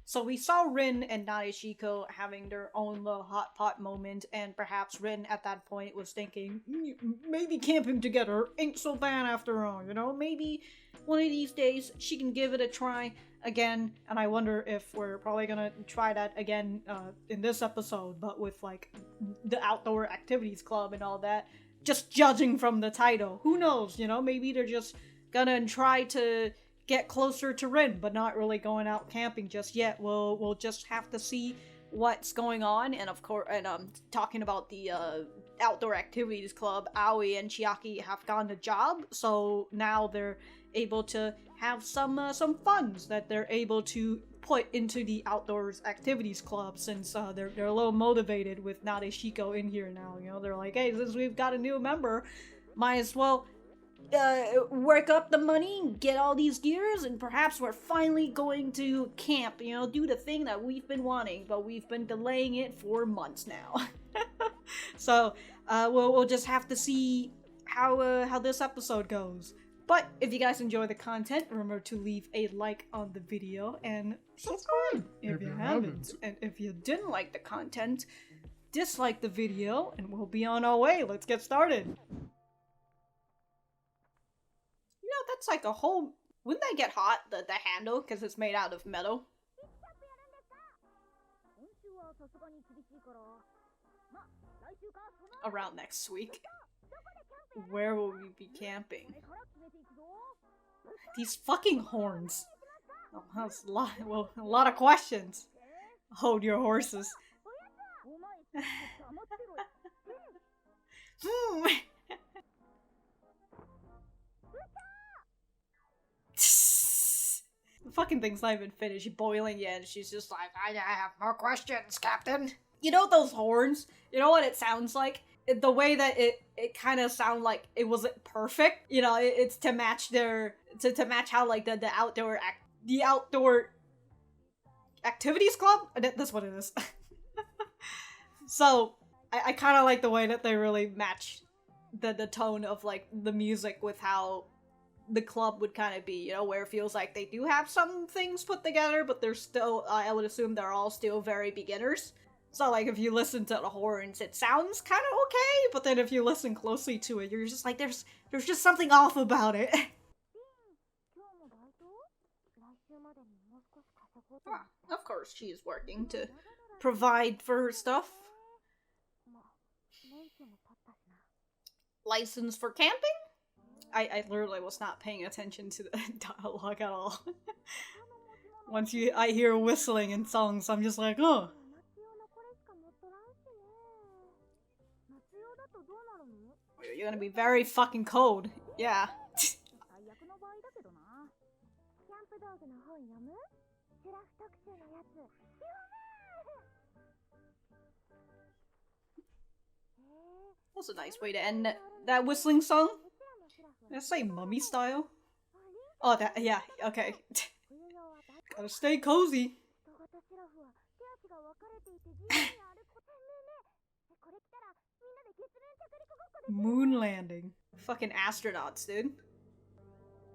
So we saw Rin and Nadeshiko having their own little hot pot moment, and perhaps Rin at that point was thinking, maybe camping together ain't so bad after all, you know? Maybe one of these days she can give it a try again, and I wonder if we're probably gonna try that again in this episode, but with like the outdoor activities club and all that. Just judging from the title. Who knows, you know? Maybe they're just gonna try to get closer to Rin, but not really going out camping just yet. We'll just have to see what's going on. And of course, and talking about the outdoor activities club, Aoi and Chiaki have gotten a job, so now they're able to have some funds that they're able to put into the outdoors activities club, since they're a little motivated with Nadeshiko in here now. You know, they're like, hey, since we've got a new member, might as well work up the money, get all these gears, and perhaps we're finally going to camp, you know, do the thing that we've been wanting, but we've been delaying it for months now. So, we'll just have to see how this episode goes. But if you guys enjoy the content, remember to leave a like on the video and subscribe if you haven't. And if you didn't like the content, dislike the video and we'll be on our way. Let's get started. You know, that's like a whole... Wouldn't that get hot, the handle, because it's made out of metal? Around next week. Where will we be camping? These fucking horns. Oh, that's a lot of questions. Hold your horses. The fucking thing's not even finished boiling yet, and she's just like, I have more questions, Captain. You know those horns? You know what it sounds like? The way that it kind of sound like it wasn't perfect. You know, it's to match their to match how like the outdoor activities club. That's what it is. So I kind of like the way that they really match the tone of like the music with how the club would kind of be, you know, where it feels like they do have some things put together, but they're still, I would assume they're all still very beginners. So, like, if you listen to the horns, it sounds kind of okay, but then if you listen closely to it, you're just like, there's just something off about it. Of course, she is working to provide for her stuff. License for camping? I literally was not paying attention to the dialogue at all. Once I hear whistling and songs, I'm just like, oh. You're gonna be very fucking cold. Yeah. That's a nice way to end that whistling song. Let's say mummy style. Oh, that, yeah, okay. Gotta stay cozy. Moon landing. Fucking astronauts, dude.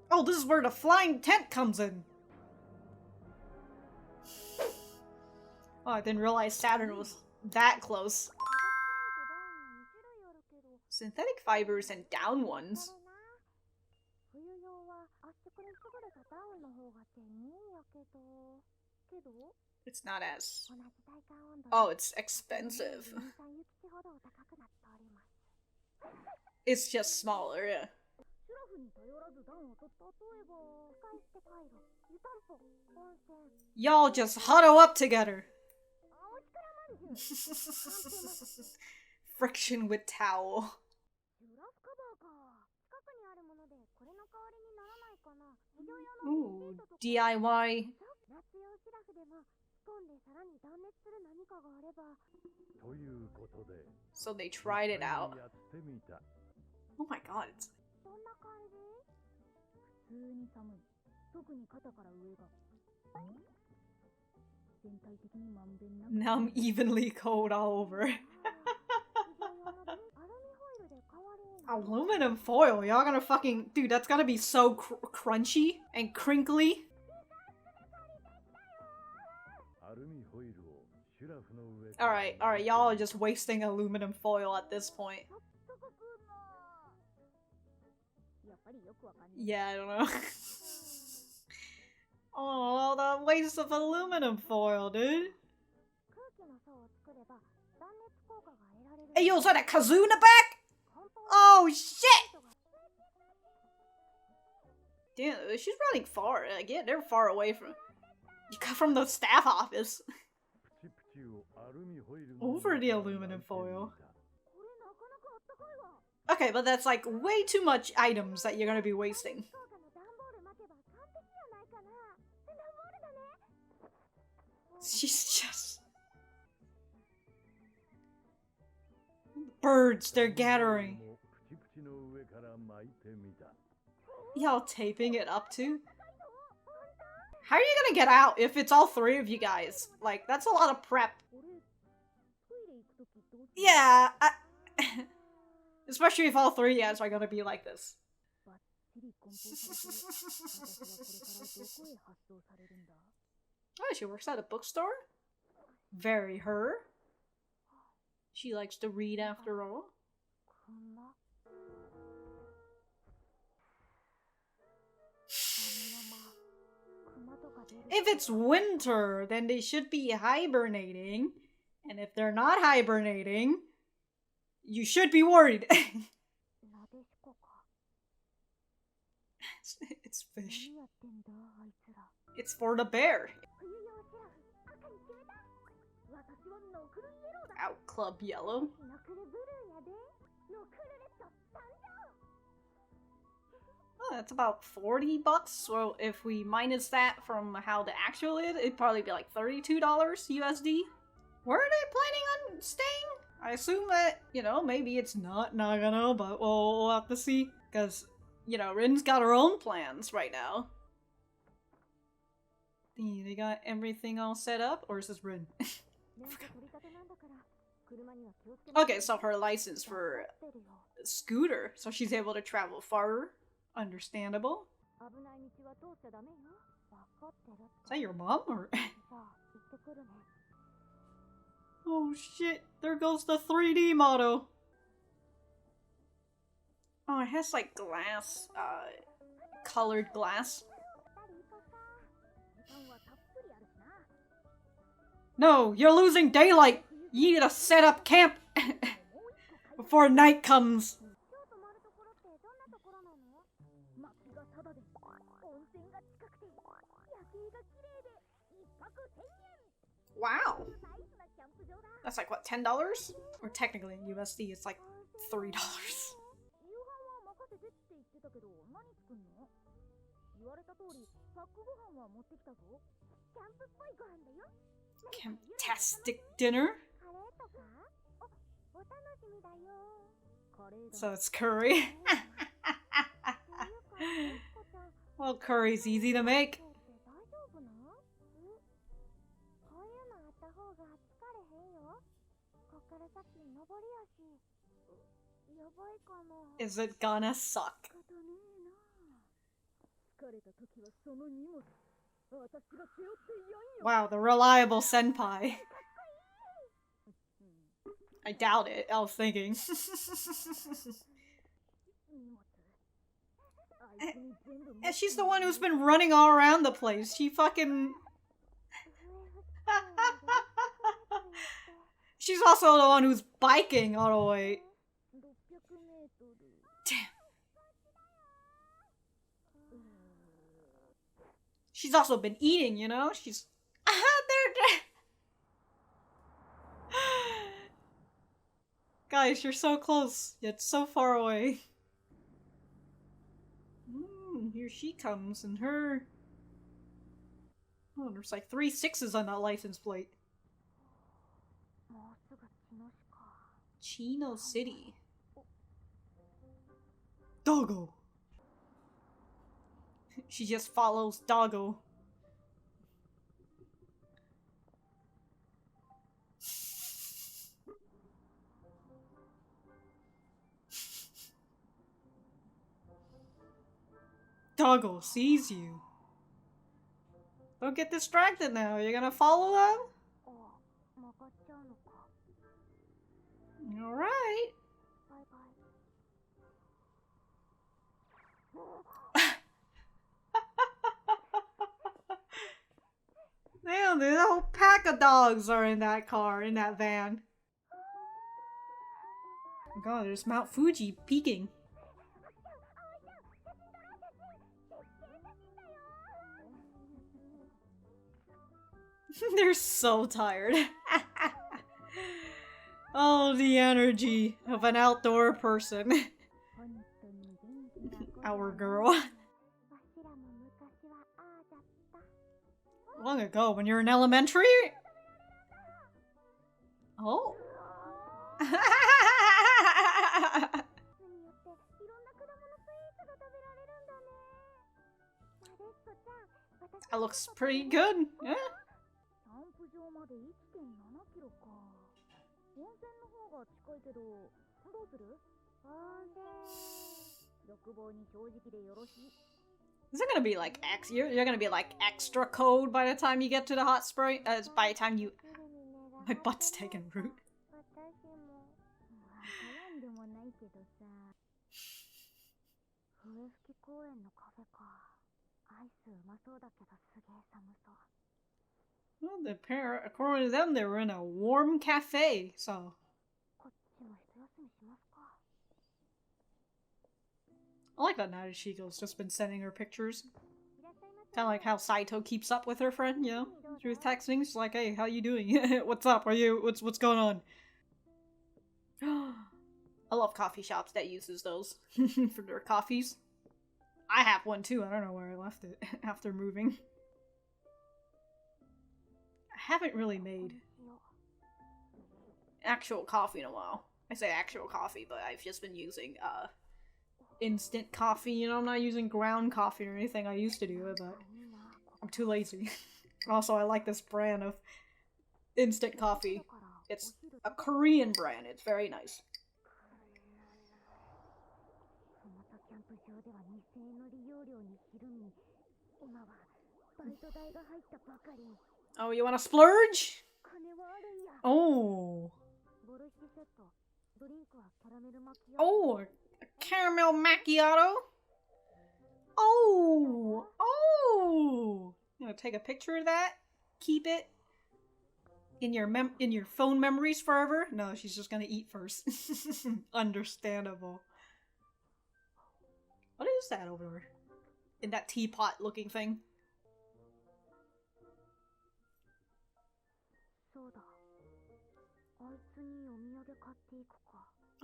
Oh, this is where the flying tent comes in. Oh, I didn't realize Saturn was that close. Synthetic fibers and down ones. It's not as... Oh, it's expensive. It's just smaller, yeah. Y'all just huddle up together. Friction with towel. Ooh, DIY. So they tried it out. Oh my god. Now I'm evenly cold all over. Aluminum foil, y'all gonna fucking... Dude, that's gotta be so crunchy and crinkly. Alright, y'all are just wasting aluminum foil at this point. Yeah, I don't know. Oh, the waste of aluminum foil, dude. Hey, yo, is that a kazoo in the back? Oh, shit! Damn, she's running far. Again, they're far away from the staff office. Over the aluminum foil. Okay, but that's like way too much items that you're gonna be wasting. She's just... Birds, they're gathering. Y'all taping it up too? How are you gonna get out if it's all three of you guys? Like, that's a lot of prep. Yeah, especially if all three of you guys are gonna be like this. Oh, she works at a bookstore? Very her. She likes to read after all. If it's winter, then they should be hibernating. And if they're not hibernating, you should be worried. It's fish. It's for the bear. Out Club Yellow. Oh, that's about 40 bucks. So if we minus that from how the actual is, it'd probably be like $32 USD. Where are they planning on staying? I assume that, you know, maybe it's not Nagano, but we'll have to see. Because, you know, Rin's got her own plans right now. They got everything all set up? Or is this Rin? Okay, so her license for a scooter, so she's able to travel farther. Understandable. Is that your mom, or? Oh shit, there goes the 3D motto. Oh, it has like glass, colored glass. No, you're losing daylight! You need to set up camp before night comes. Wow. That's like, what, $10? Or technically in USD, it's like $3. Camptastic dinner? So it's curry. Well, curry's easy to make. Is it gonna suck? Wow, the reliable senpai. I doubt it, I was thinking. And she's the one who's been running all around the place. She fucking... She's also the one who's biking all the way. Damn. She's also been eating, you know? She's... Guys, you're so close, yet so far away. Here she comes, and her... Oh, there's like 3 6s on that license plate. Chino City. Doggo! She just follows Doggo. Doggo sees you. Don't get distracted now. You're gonna follow them? Alright. Damn, dude, a whole pack of dogs are in that car, in that van. Oh god, there's Mount Fuji peeking. They're so tired. Oh, the energy of an outdoor person. Our girl. Long ago, when you were in elementary? Oh. That looks pretty good. Yeah. Is it gonna be like you're gonna be like extra cold by the time you get to the hot spring? By the time you... My butt's taking root. Well, according to them, they were in a warm cafe, so... I like that Nadeshiko's just been sending her pictures. Kinda like how Saito keeps up with her friend, you know? Through texting, she's like, hey, how you doing? What's up? What's going on? I love coffee shops that uses those for their coffees. I have one too, I don't know where I left it after moving. I haven't really made actual coffee in a while. I say actual coffee, but I've just been using, instant coffee, you know, I'm not using ground coffee or anything. I used to do it, but I'm too lazy. Also, I like this brand of instant coffee. It's a Korean brand. It's very nice. Oh, you want to splurge? Oh. Oh, a caramel macchiato? Oh! Oh! You gonna take a picture of that? Keep it in your phone memories forever? No, she's just gonna eat first. Understandable. What is that over there? In that teapot looking thing?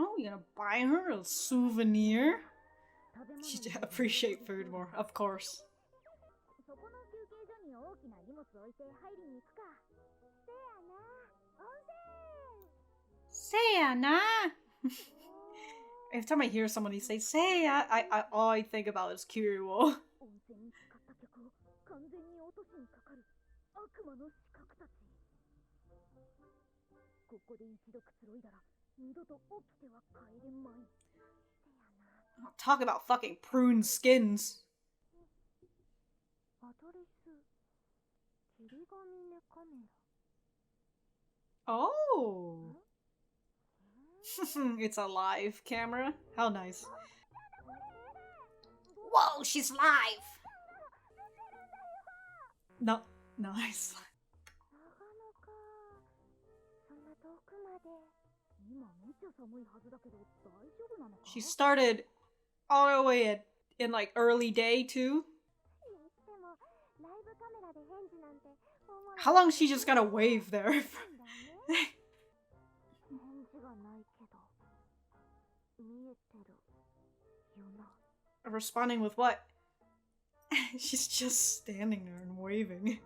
Oh, you're gonna buy her a souvenir? She'd appreciate food more, of course. Seiya-na! Every time I hear somebody say Seiya, all I think about is Kiryu. Talk about fucking prune skins. Oh! It's a live camera? How nice. Whoa, she's live! No, nice. She started all the way in like early day too. How long is she just gonna wave there? Responding with what? She's just standing there and waving.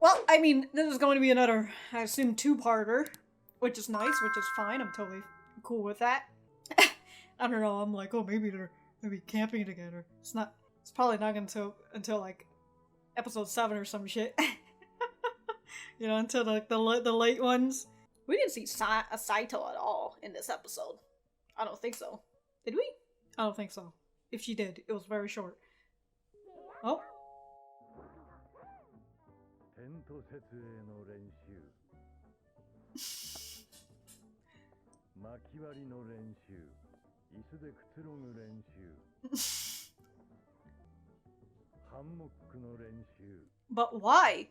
Well, I mean, this is going to be another, I assume, two-parter, which is nice, which is fine. I'm totally cool with that. I don't know. I'm like, oh, maybe they're maybe camping together. It's not. It's probably not until like episode 7 or some shit. You know, until like the late ones. We didn't see Saito at all in this episode. I don't think so. Did we? I don't think so. If she did, it was very short. Oh. But why?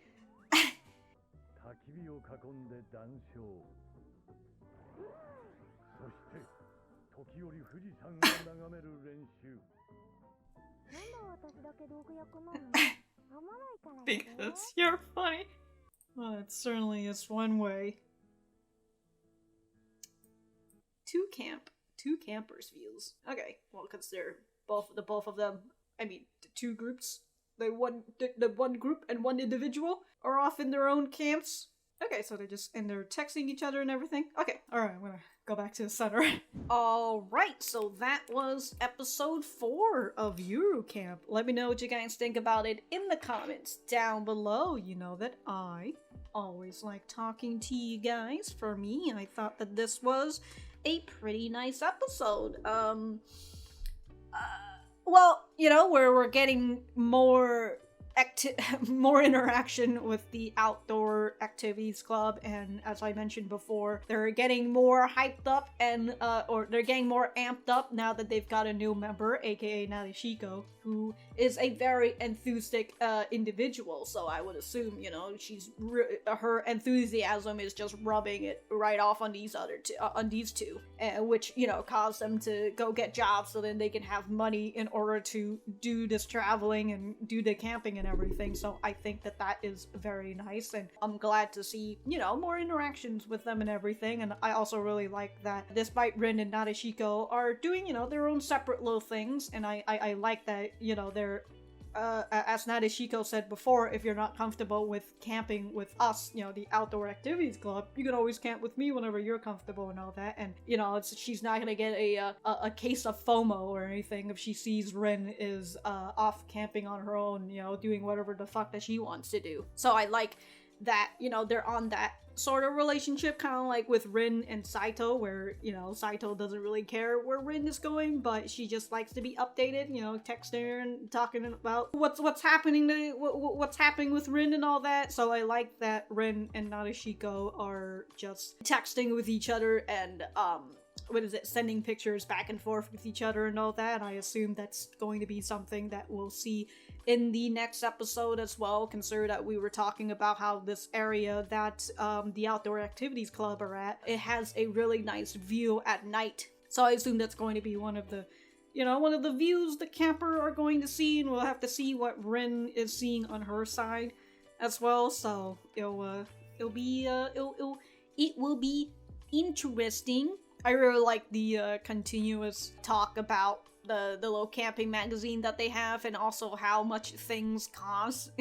Because you're funny. Well, it certainly is one way. Two campers' views. Okay, well, because they're both of them. I mean, the two groups. The one group and one individual are off in their own camps. Okay, so they're texting each other and everything. Okay, alright, I'm gonna go back to the center. Alright, so that was episode 4 of Yuru Camp. Let me know what you guys think about it in the comments down below. You know that I always like talking to you guys. For me, I thought that this was a pretty nice episode. Well, you know, we're getting more more interaction with the outdoor activities club, and as I mentioned before, they're getting more hyped up and or they're getting more amped up now that they've got a new member, aka Nadeshiko, who is a very enthusiastic individual. So I would assume, you know, her enthusiasm is just rubbing it right off on these two, which, you know, caused them to go get jobs so then they can have money in order to do this traveling and do the camping and everything. So I think that that is very nice, and I'm glad to see, you know, more interactions with them and everything. And I also really like that despite Rin and Nadeshiko are doing, you know, their own separate little things, and I like that, you know, they're as Nadeshiko said before, if you're not comfortable with camping with us, you know, the outdoor activities club, you can always camp with me whenever you're comfortable and all that. And, you know, she's not gonna get a case of FOMO or anything if she sees Rin is off camping on her own, you know, doing whatever the fuck that she wants to do. So I like that, you know, they're on that sort of relationship, kind of like with Rin and Saito, where, you know, Saito doesn't really care where Rin is going, but she just likes to be updated, you know, texting her and talking about what's happening with Rin and all that. So I like that Rin and Nadeshiko are just texting with each other and sending pictures back and forth with each other and all that. I assume that's going to be something that we'll see in the next episode as well, consider that we were talking about how this area that the outdoor activities club are at, it has a really nice view at night. So I assume that's going to be one of the, you know, one of the views the camper are going to see, and we'll have to see what Rin is seeing on her side as well. So it will be interesting. I really like the continuous talk about the little camping magazine that they have, and also how much things cost.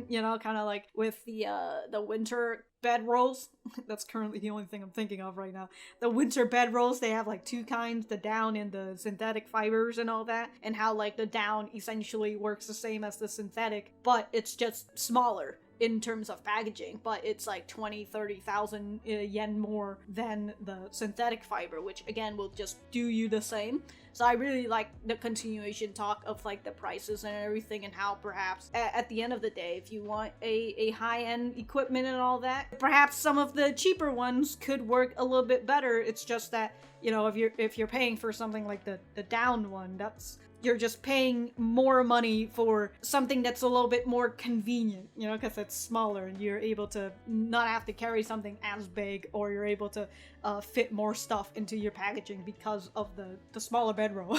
You know, kind of like with the winter bedrolls. That's currently the only thing I'm thinking of right now. The winter bedrolls, they have like two kinds, the down and the synthetic fibers and all that, and how like the down essentially works the same as the synthetic, but it's just smaller in terms of packaging, but it's like 20,000-30,000 yen more than the synthetic fiber, which again will just do you the same. So I really like the continuation talk of like the prices and everything, and how perhaps at the end of the day, if you want a high-end equipment and all that, perhaps some of the cheaper ones could work a little bit better. It's just that, you know, if you're paying for something like the down one, you're just paying more money for something that's a little bit more convenient, you know, because it's smaller and you're able to not have to carry something as big, or you're able to fit more stuff into your packaging because of the smaller bedroll.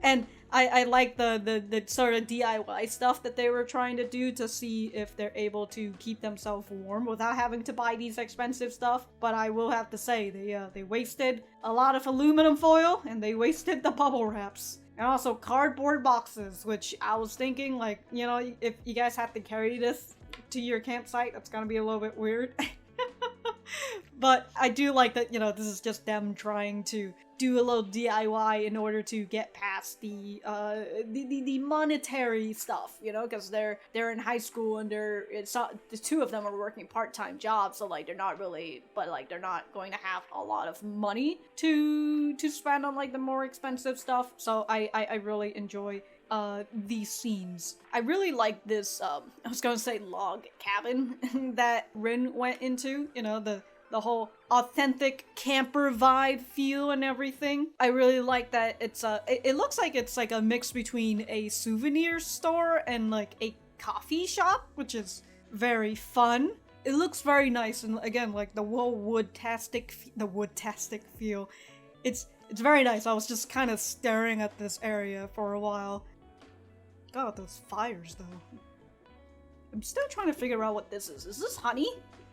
And I like the sort of DIY stuff that they were trying to do to see if they're able to keep themselves warm without having to buy these expensive stuff. But I will have to say, they wasted a lot of aluminum foil, and they wasted the bubble wraps. And also cardboard boxes, which I was thinking, like, you know, if you guys have to carry this to your campsite, that's gonna be a little bit weird. But I do like that, you know, this is just them trying to do a little DIY in order to get past the monetary stuff, you know, because they're in high school, and the two of them are working part-time jobs, so like they're not going to have a lot of money to spend on like the more expensive stuff. So I really enjoy these scenes. I really like this, I was gonna say log cabin that Rin went into, you know, the whole authentic camper vibe feel and everything. I really like that it's it looks like it's like a mix between a souvenir store and like a coffee shop, which is very fun. It looks very nice, and again, like the whole woodtastic feel. It's very nice. I was just kind of staring at this area for a while. God, those fires though. I'm still trying to figure out what this is. Is this honey?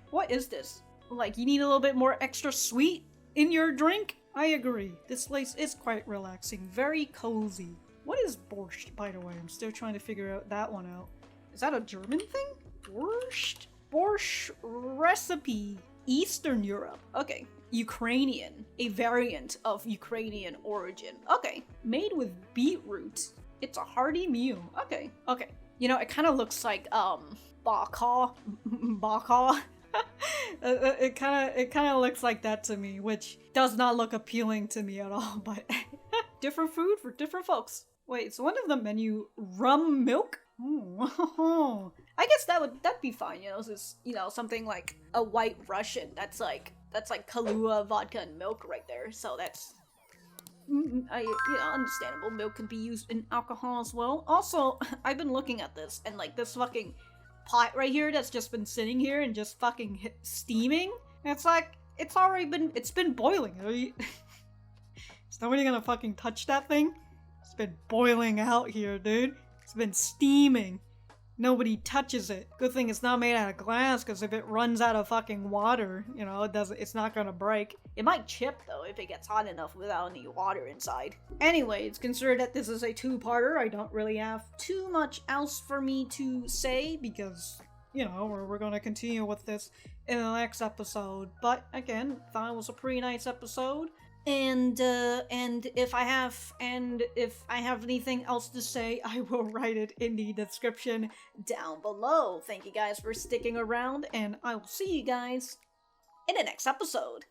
What is this? Like, you need a little bit more extra sweet in your drink? I agree. This place is quite relaxing. Very cozy. What is borscht, by the way? I'm still trying to figure that one out. Is that a German thing? Borscht? Borscht recipe. Eastern Europe. Okay. Ukrainian. A variant of Ukrainian origin. Okay. Made with beetroot. It's a hearty meal. Okay. Okay. You know, it kind of looks like, baka. Baka. It kind of looks like that to me, which does not look appealing to me at all, but different food for different folks. Wait, so one of the menu, rum milk? Ooh. I guess that'd be fine, you know, this, you know, something like a white Russian, that's like Kahlua vodka and milk right there, so that's, you know, understandable. Milk can be used in alcohol as well. Also, I've been looking at this, and like this fucking pot right here that's just been sitting here and just fucking steaming. It's like, it's been boiling. Is nobody gonna fucking touch that thing? It's been boiling out here, dude. It's been steaming. Nobody touches it. Good thing it's not made out of glass, because if it runs out of fucking water, you know, it's not gonna break. It might chip, though, if it gets hot enough without any water inside. Anyway, it's considered that this is a two-parter. I don't really have too much else for me to say, because, you know, we're gonna continue with this in the next episode. But, again, thought it was a pretty nice episode. And if I have anything else to say, I will write it in the description down below. Thank you guys for sticking around, and I will see you guys in the next episode.